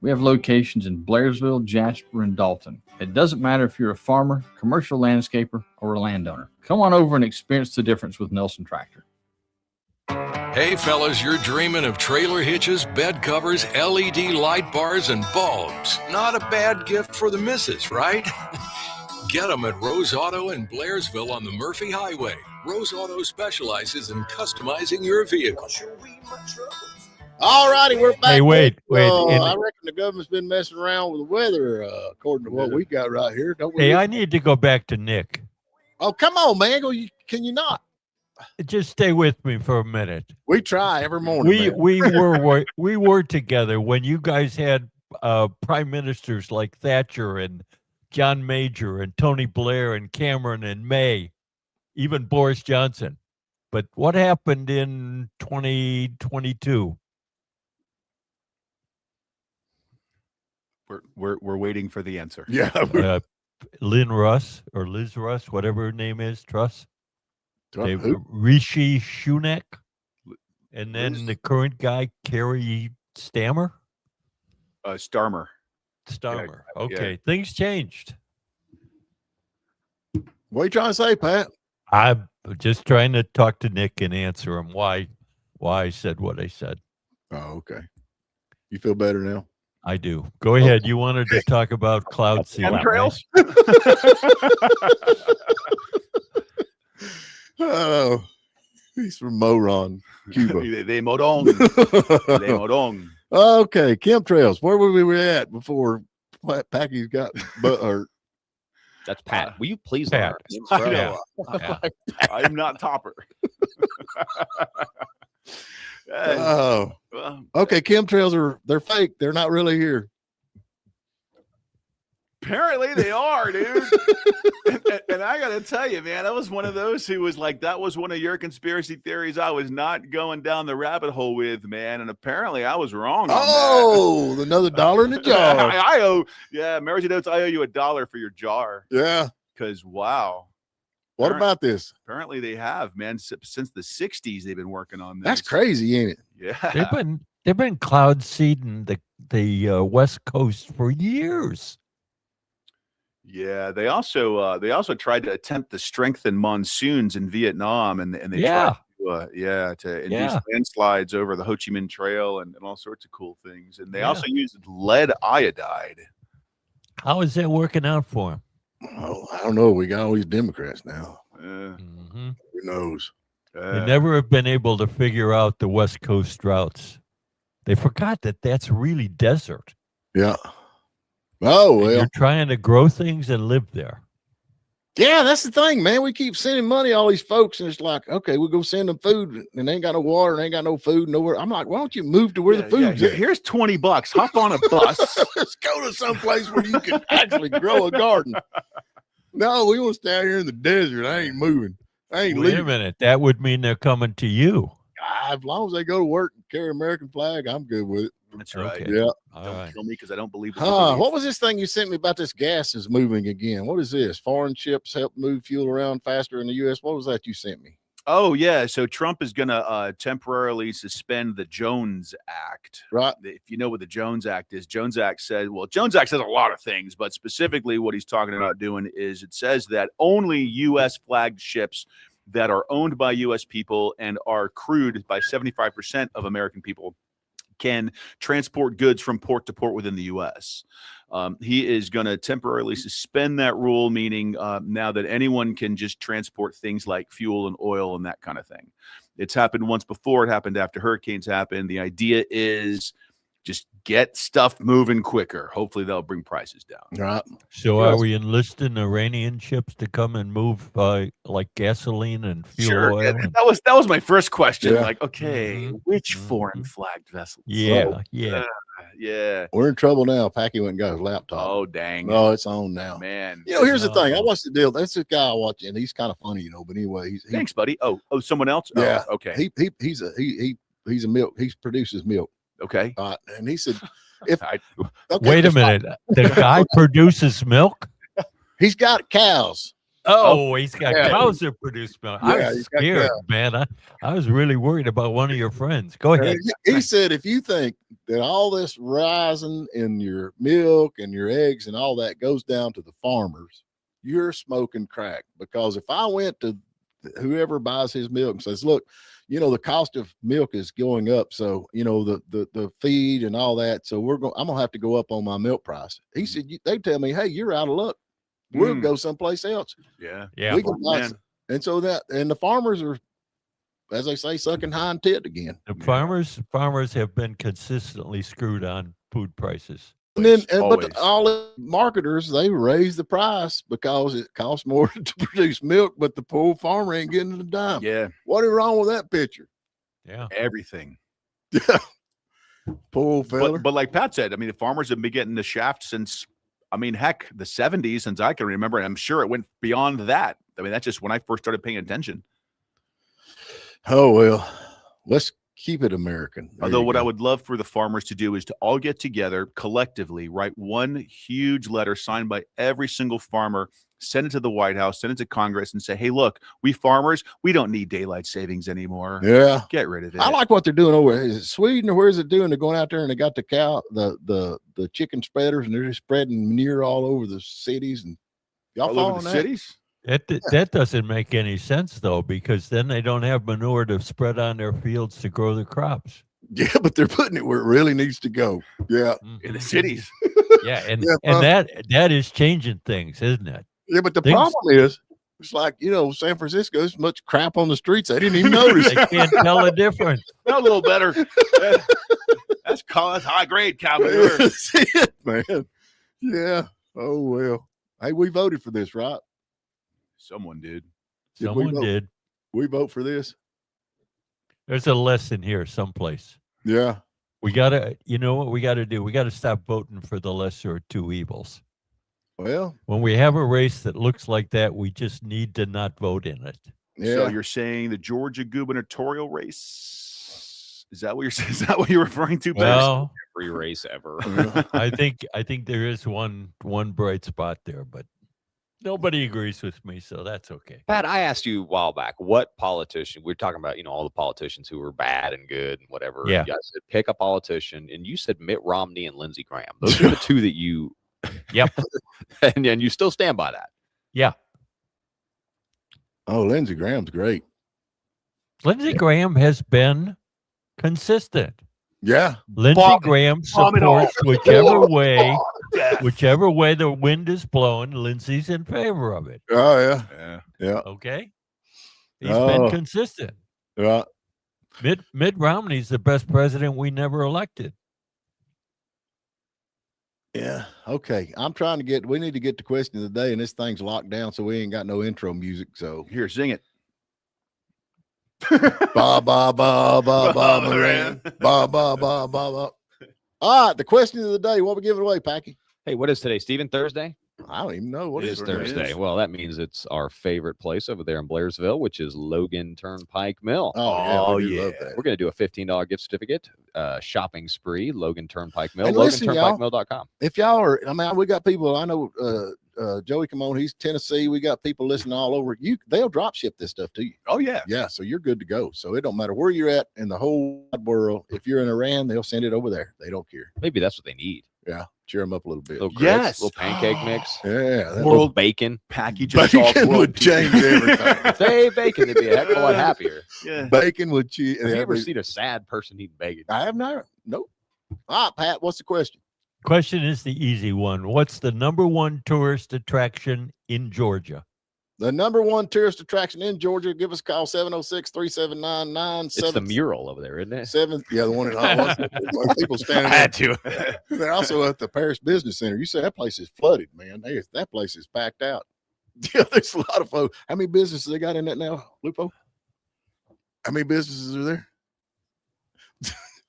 We have locations in Blairsville, Jasper, and Dalton. It doesn't matter if you're a farmer, commercial landscaper, or a landowner. Come on over and experience the difference with Nelson Tractor. Hey fellas, you're dreaming of trailer hitches, bed covers, LED light bars, and bulbs. Not a bad gift for the missus, right? Get them at Rose Auto in Blairsville on the Murphy Highway. Rose Auto specializes in customizing your vehicle. All righty, we're back. Hey, wait. I reckon the government's been messing around with the weather, according to what we got right here. Don't we? Hey, I need to go back to Nick. Oh, come on, man. Can you not? Just stay with me for a minute. We try every morning. We were together when you guys had prime ministers like Thatcher and John Major and Tony Blair and Cameron and May, even Boris Johnson. But what happened in 2022? We're waiting for the answer. Yeah. Liz Russ, whatever her name is, Truss. Who? Rishi Sunak, and then the current guy, Kerry Starmer. Starmer. Okay, things changed. What are you trying to say, Pat? I'm just trying to talk to Nick and answer him why I said what I said. Oh, okay. You feel better now? I do. Go ahead. You wanted to talk about cloud seeding. Chemtrails? Oh, he's from Moron, Cuba. de Morón. De Morón. Okay, chemtrails. Where were we at before Packy's got butt hurt? That's Pat. Will you please Pat. I'm not Topper. Oh, okay. Chemtrails they're fake. They're not really here. Apparently they are, dude. and I gotta tell you, man, I was one of those who was like, that was one of your conspiracy theories I was not going down the rabbit hole with, man. And apparently I was wrong. Oh, another $1 in the jar. I owe, Marriage Notes, I owe you $1 for your jar. Yeah. Because wow. What about this? Apparently they have, man. Since the 60s they've been working on this. That's crazy, ain't it? Yeah. They've been cloud seeding the West Coast for years. Yeah, they also tried to attempt to strengthen monsoons in Vietnam, and they tried to induce landslides over the Ho Chi Minh Trail and all sorts of cool things. And they also used lead iodide. How is that working out for them? Oh, I don't know. We got all these Democrats now. Mm-hmm. Who knows? They never have been able to figure out the West Coast droughts. They forgot that that's really desert. Yeah. Oh, well. And you're trying to grow things and live there. Yeah, that's the thing, man. We keep sending money to all these folks, and it's like, okay, we'll go send them food, and they ain't got no water, and they ain't got no food, nowhere. I'm like, why don't you move to where the food's at? Here's $20. Hop on a bus. Let's go to someplace where you can actually grow a garden. No, we want to stay out here in the desert. I ain't moving. I ain't Wait leaving. a minute. That would mean they're coming to you. As long as they go to work and carry American flag, I'm good with it. That's right. Okay. Yeah. Don't kill me because I don't believe it. What was this thing you sent me about this gas is moving again? What is this? Foreign ships help move fuel around faster in the U.S. What was that you sent me? Oh, yeah. So Trump is going to temporarily suspend the Jones Act. Right. If you know what the Jones Act is, Jones Act says a lot of things, but specifically what he's talking about doing is it says that only U.S. flagged ships that are owned by U.S. people and are crewed by 75% of American people can transport goods from port to port within the U.S. He is going to temporarily suspend that rule, meaning now that anyone can just transport things like fuel and oil and that kind of thing. It's happened once before. It happened after hurricanes happened. The idea is just get stuff moving quicker. Hopefully they'll bring prices down. Right. So are we enlisting Iranian ships to come and move like gasoline and fuel oil? Yeah, and... that was my first question. Yeah. Like, okay, which foreign flagged vessels? Yeah. Yeah. We're in trouble now. Packy went and got his laptop. Oh, dang. Oh, it's on now. Man. You know, here's the thing. I watched the deal. That's the guy I watch, and he's kind of funny, you know. But anyway, Thanks, buddy. Oh, someone else? Yeah. Oh, okay. He's a milk. He produces milk. Okay. And he said, wait a minute. The guy produces milk? He's got cows. Oh, he's got cows that produce milk. Yeah, I was scared, man. I was really worried about one of your friends. Go ahead. He said, if you think that all this rising in your milk and your eggs and all that goes down to the farmers, you're smoking crack. Because if I went to whoever buys his milk and says, look, you know, the cost of milk is going up. So, you know, the feed and all that. So I'm going to have to go up on my milk price. He said, they tell me, hey, you're out of luck. We'll go someplace else. Yeah. We can buy some. And so and the farmers are as they say, sucking hind tit again. The farmers have been consistently screwed on food prices. And then, but all the marketers, they raise the price because it costs more to produce milk, but the poor farmer ain't getting a dime. Yeah. What is wrong with that picture? Yeah. Everything. Yeah. Poor fella. But like Pat said, I mean, the farmers have been getting the shaft since, I mean, heck, the 70s, since I can remember. And I'm sure it went beyond that. I mean, that's just when I first started paying attention. Oh, well, let's keep it American. Although what I would love for the farmers to do is to all get together collectively, write one huge letter signed by every single farmer, send it to the White House, send it to Congress, and say, hey, look, we farmers, we don't need daylight savings anymore. Yeah. Get rid of it. I like what they're doing over there. Is it Sweden or where is it doing? They're going out there and they got the the chicken spreaders and they're just spreading manure all over the cities and y'all all over following the that? cities. That doesn't make any sense, though, because then they don't have manure to spread on their fields to grow the crops. Yeah, but they're putting it where it really needs to go. Yeah. In the cities. Yeah, and that is changing things, isn't it? Yeah, but the problem is, it's like, San Francisco, there's much crap on the streets. I didn't even notice. They can't tell the difference. A little better. That's high grade cow manure. That's it, man. Yeah. Oh, well. Hey, we voted for this, right? Someone did. Someone did. We vote for this? There's a lesson here someplace. Yeah. We got to, you know what we got to do? We got to stop voting for the lesser of two evils. Well, when we have a race that looks like that, we just need to not vote in it. Yeah. So you're saying the Georgia gubernatorial race? Is that what you're saying? Is that what you're referring to? Well, every race ever. I think there is one bright spot there, but nobody agrees with me, so that's okay. Pat, I asked you a while back, what politician, we're talking about, all the politicians who were bad and good and whatever. Yeah. You guys said pick a politician, and you said Mitt Romney and Lindsey Graham. Those are the two that you, yep. and you still stand by that. Yeah. Oh, Lindsey Graham's great. Lindsey Graham has been consistent. Yeah. Lindsey Graham supports whichever way the wind is blowing, Lindsey's in favor of it. Oh, yeah. Yeah. Okay. He's been consistent. Yeah. Mitt Romney's the best president we never elected. Yeah. Okay. We need to get to question of the day, and this thing's locked down, so we ain't got no intro music. So here, sing it. Ba ba ba ba ba Moran. Ba ba ba ba ba. All right, the question of the day. What we giving away, Packy? Hey, what is today, Stephen? Thursday? I don't even know what it is. Thursday. Well, that means it's our favorite place over there in Blairsville, which is Logan Turnpike Mill. Oh yeah, love that. We're going to do a $15 gift certificate shopping spree. Logan Turnpike Mill. And listen, LoganTurnpikeMill.com. If y'all are, we got people. I know Joey, come on. He's Tennessee. We got people listening all over. They'll drop ship this stuff to you. Oh yeah, yeah. So you're good to go. So it don't matter where you're at in the whole wide world. If you're in Iran, they'll send it over there. They don't care. Maybe that's what they need. Yeah, cheer them up a little bit. Little grits, little pancake mix. Yeah, little bacon packages. Bacon would change everything. Say bacon, they'd be a heck of a lot happier. Yeah, bacon would cheese. Have you ever seen a sad person eating bacon? I have not. Nope. All right, Pat. What's the question? Question is the easy one. What's the number one tourist attraction in Georgia? The number one tourist attraction in Georgia. Give us a call, 706-379-97. It's the mural over there, isn't it? The one in Hollywood. People standing I had to. They're also at the Paris Business Center. You say that place is flooded, man. That place is packed out. Yeah, there's a lot of folks. How many businesses they got in that now, Lupo? How many businesses are there?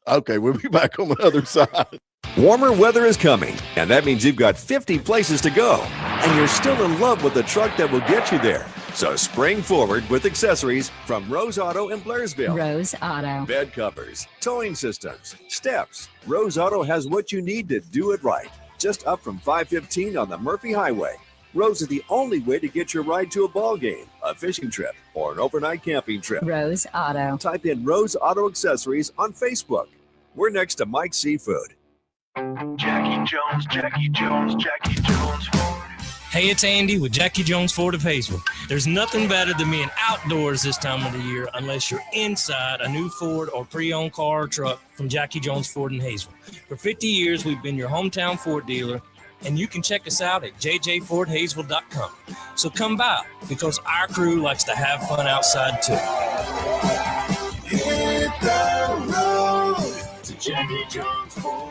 Okay, we'll be back on the other side. Warmer weather is coming, and that means you've got 50 places to go, and you're still in love with the truck that will get you there. So spring forward with accessories from Rose Auto in Blairsville. Rose Auto. Bed covers, towing systems, steps. Rose Auto has what you need to do it right. Just up from 515 on the Murphy Highway. Rose is the only way to get your ride to a ball game, a fishing trip, or an overnight camping trip. Rose Auto. Type in Rose Auto Accessories on Facebook. We're next to Mike's Seafood. Jackie Jones Ford. Hey, it's Andy with Jackie Jones Ford of Hayesville. There's nothing better than being outdoors this time of the year unless you're inside a new Ford or pre-owned car or truck from Jackie Jones Ford in Hayesville. For 50 years, we've been your hometown Ford dealer, and you can check us out at jjfordhayesville.com. So come by, because our crew likes to have fun outside too. Hit the road to Jackie Jones Ford.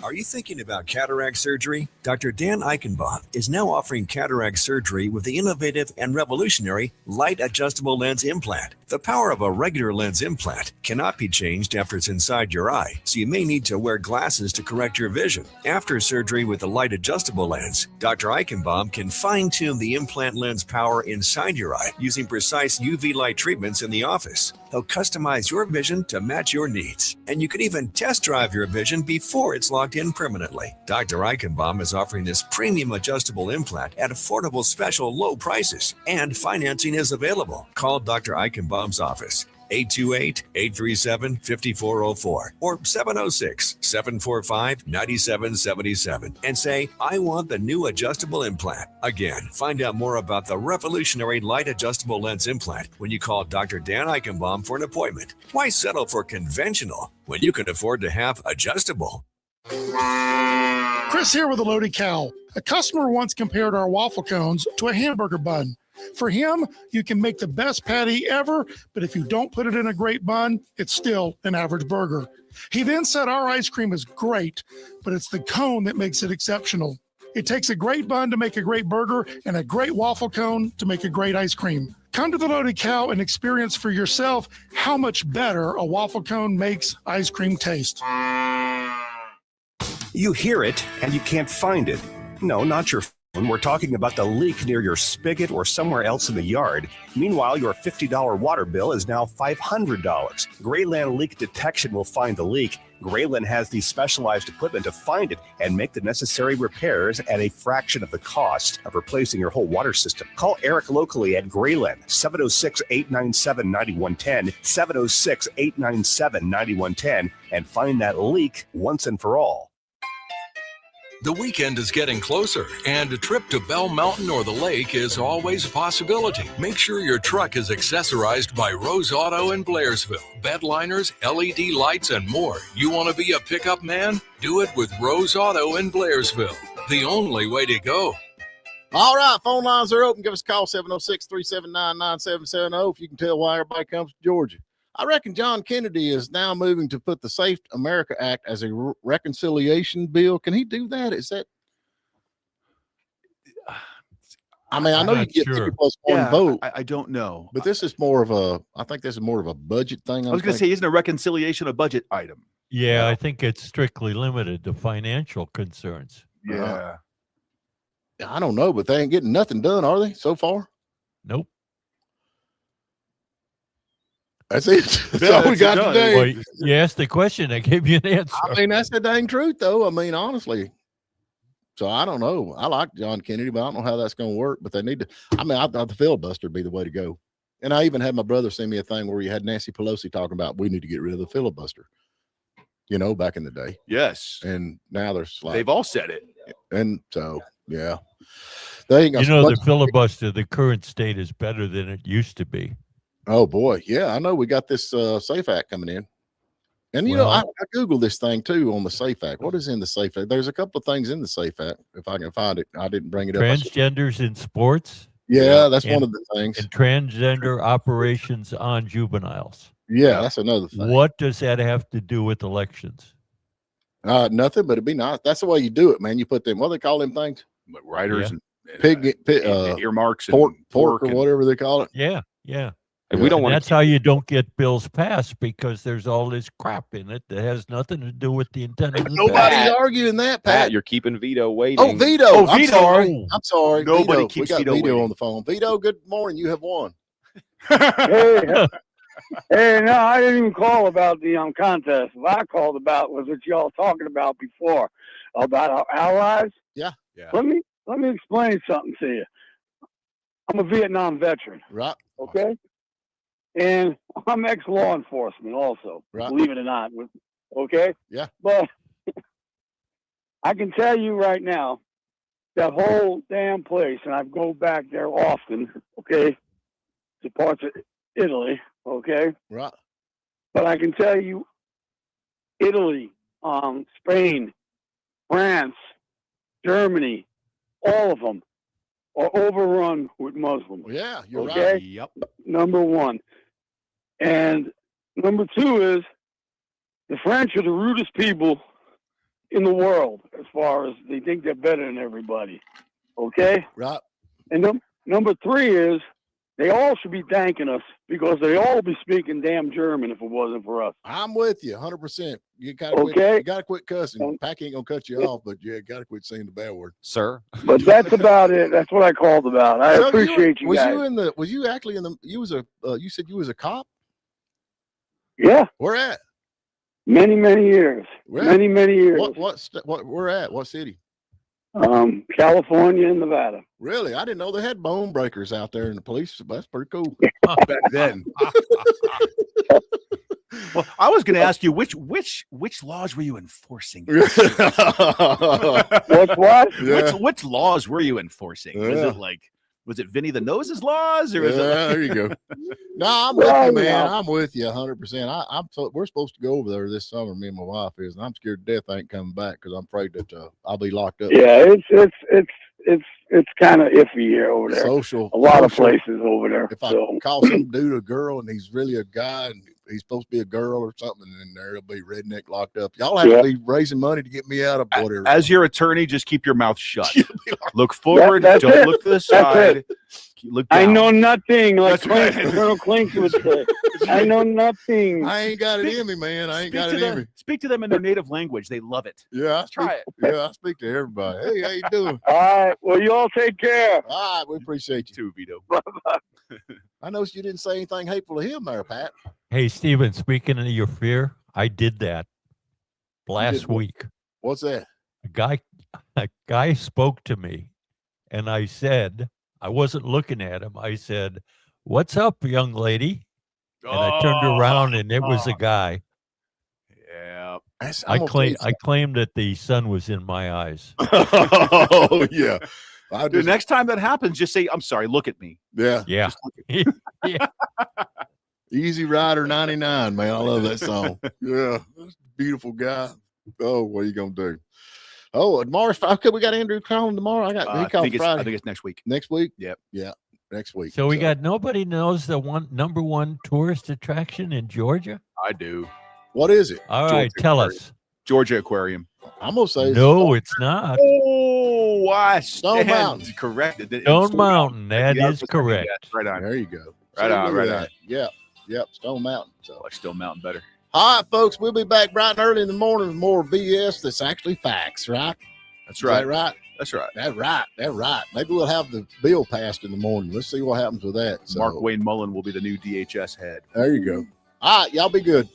Are you thinking about cataract surgery? Dr. Dan Eichenbaum is now offering cataract surgery with the innovative and revolutionary light adjustable lens implant. The power of a regular lens implant cannot be changed after it's inside your eye, so you may need to wear glasses to correct your vision. After surgery with the light adjustable lens, Dr. Eichenbaum can fine-tune the implant lens power inside your eye using precise UV light treatments in the office. He'll customize your vision to match your needs, and you can even test drive your vision before it's locked in permanently. Dr. Eichenbaum is offering this premium adjustable implant at affordable special low prices, and financing is available. Call Dr. Eichenbaum's office, 828-837-5404 or 706-745-9777 and say, I want the new adjustable implant. Again, find out more about the revolutionary light adjustable lens implant when you call Dr. Dan Eichenbaum for an appointment. Why settle for conventional when you can afford to have adjustable? Chris here with a loaded cow. A customer once compared our waffle cones to a hamburger bun. For him, you can make the best patty ever, but if you don't put it in a great bun, it's still an average burger. He then said our ice cream is great, but it's the cone that makes it exceptional. It takes a great bun to make a great burger and a great waffle cone to make a great ice cream. Come to the Loaded Cow and experience for yourself how much better a waffle cone makes ice cream taste. You hear it and you can't find it. No, not your phone. We're talking about the leak near your spigot or somewhere else in the yard. Meanwhile, your $50 water bill is now $500. Grayland Leak Detection will find the leak. Grayland has the specialized equipment to find it and make the necessary repairs at a fraction of the cost of replacing your whole water system. Call Eric locally at Grayland, 706-897-9110, 706-897-9110, and find that leak once and for all. The weekend is getting closer, and a trip to Bell Mountain or the lake is always a possibility. Make sure your truck is accessorized by Rose Auto in Blairsville. Bed liners, LED lights, and more. You want to be a pickup man? Do it with Rose Auto in Blairsville. The only way to go. All right, phone lines are open. Give us a call, 706-379-9770, if you can tell why everybody comes to Georgia. I reckon John Kennedy is now moving to put the Safe America Act as a reconciliation bill. Can he do that? Is that? I mean, I know you get 3+1 vote. I don't know. But this is more of a, I think this is more of a budget thing. I was going to say, isn't a reconciliation a budget item? Yeah, I think it's strictly limited to financial concerns. Yeah. I don't know, but they ain't getting nothing done, are they, so far? Nope. That's it. That's all we got today. Well, you asked the question, I gave you an answer. I mean, that's the dang truth, though. I mean, honestly. So I don't know. I like John Kennedy, but I don't know how that's going to work. But they need to. I mean, I thought the filibuster would be the way to go. And I even had my brother send me a thing where you had Nancy Pelosi talking about we need to get rid of the filibuster. You know, back in the day. Yes. And now there's like they've all said it. And so, yeah. They ain't got the filibuster, the current state is better than it used to be. Oh boy, yeah, I know we got this Safe Act coming in, and you know I Googled this thing too on the Safe Act. What is in the Safe Act? There's a couple of things in the Safe Act. If I can find it, I didn't bring it up. Transgenders in sports. Yeah, that's one of the things. And transgender operations on juveniles. Yeah, that's another thing. What does that have to do with elections? Nothing, but it'd be nice. That's the way you do it, man. You put them, what do they call them things? Riders and pig earmarks, pork or whatever they call it. Yeah, yeah. And we don't want. That's how you don't get bills passed, because there's all this crap in it that has nothing to do with the intent of the Nobody's arguing that, Pat. You're keeping Vito waiting. Oh, Vito. Oh, I'm Vito. sorry. I'm sorry. Nobody Vito. keeps we got Vito Vito waiting. on the phone. Vito, good morning. You have won. Hey, no, I didn't even call about the contest. What I called about was what y'all talking about before about our allies. Yeah. Let me explain something to you. I'm a Vietnam veteran. Right. Okay. And I'm ex-law enforcement also, believe it or not. Okay? Yeah. But I can tell you right now, that whole damn place, and I go back there often, okay, to parts of Italy, okay? Right. But I can tell you, Italy, Spain, France, Germany, all of them are overrun with Muslims. Yeah, you're okay? right. Yep. Number one. And Number two is the French are the rudest people in the world as far as they think they're better than everybody. Okay? Right. And number three is they all should be thanking us because they all be speaking damn German if it wasn't for us. I'm with you 100%. You gotta quit cussing. Packy ain't gonna cut you off, but you gotta quit saying the bad word, sir. But that's about it. That's what I called about. I appreciate you guys. Was you actually in the? You said you was a cop? Yeah. Where at? Many years. Many years. Where at? What city? California and Nevada. Really? I didn't know they had bone breakers out there in the police. That's pretty cool. Back then. Well, I was going to ask you which laws were you enforcing? What's what? Yeah. Which laws were you enforcing? Was it Vinny the Nose's laws, or was it there you go? No, I'm with you, man. I'm with you 100%. We're supposed to go over there this summer. Me and my wife is, and I'm scared to death I ain't coming back because I'm afraid that I'll be locked up. Yeah, it's kind of iffy here over there. A lot of places over there. If I call some dude a girl and he's really a guy and he's supposed to be a girl or something, and there he'll be redneck locked up. Y'all have to be raising money to get me out of whatever. As your attorney, just keep your mouth shut. Look forward. Don't look to the side. Look down. I know nothing, like That's right. Colonel Clink would say. I know nothing. I ain't got it in me, man. I ain't got it in me. Speak to them in their native language. They love it. Yeah, Try it. Yeah, I speak to everybody. Hey, how you doing? All right. Well, you all take care. All right, we appreciate you too, Vito. I noticed you didn't say anything hateful to him there, Pat. Hey, Steven, speaking of your fear, I did that last week. What's that? A guy spoke to me, and I said, I wasn't looking at him. I said, "What's up, young lady?" And I turned around, and it was a guy. Yeah. I claimed that the sun was in my eyes. Oh, yeah. The next time that happens, just say, "I'm sorry, look at me." Yeah. Yeah. Yeah. Easy Rider 99, man. I love that song. Yeah. That's a beautiful guy. Oh, what are you going to do? Oh, tomorrow's okay. We got Andrew calling tomorrow. I think it's next week. Next week? Yep. Yeah. Next week. So we got nobody knows the number one tourist attraction in Georgia? I do. What is it? All right, tell us. Georgia Aquarium. I'm going to say no, it's not. Oh, I Stone Mountain. Corrected. Stone Mountain. That is correct. Right on. There you go. Right on. Right on. Yeah. Yep. Stone Mountain. So I like Stone Mountain better. All right, folks. We'll be back bright and early in the morning with more BS that's actually facts, right? That's right. Is that right? That's right. That's right. That's right. Maybe we'll have the bill passed in the morning. Let's see what happens with that. So, Mark Wayne Mullen will be the new DHS head. There you go. All right. Y'all be good.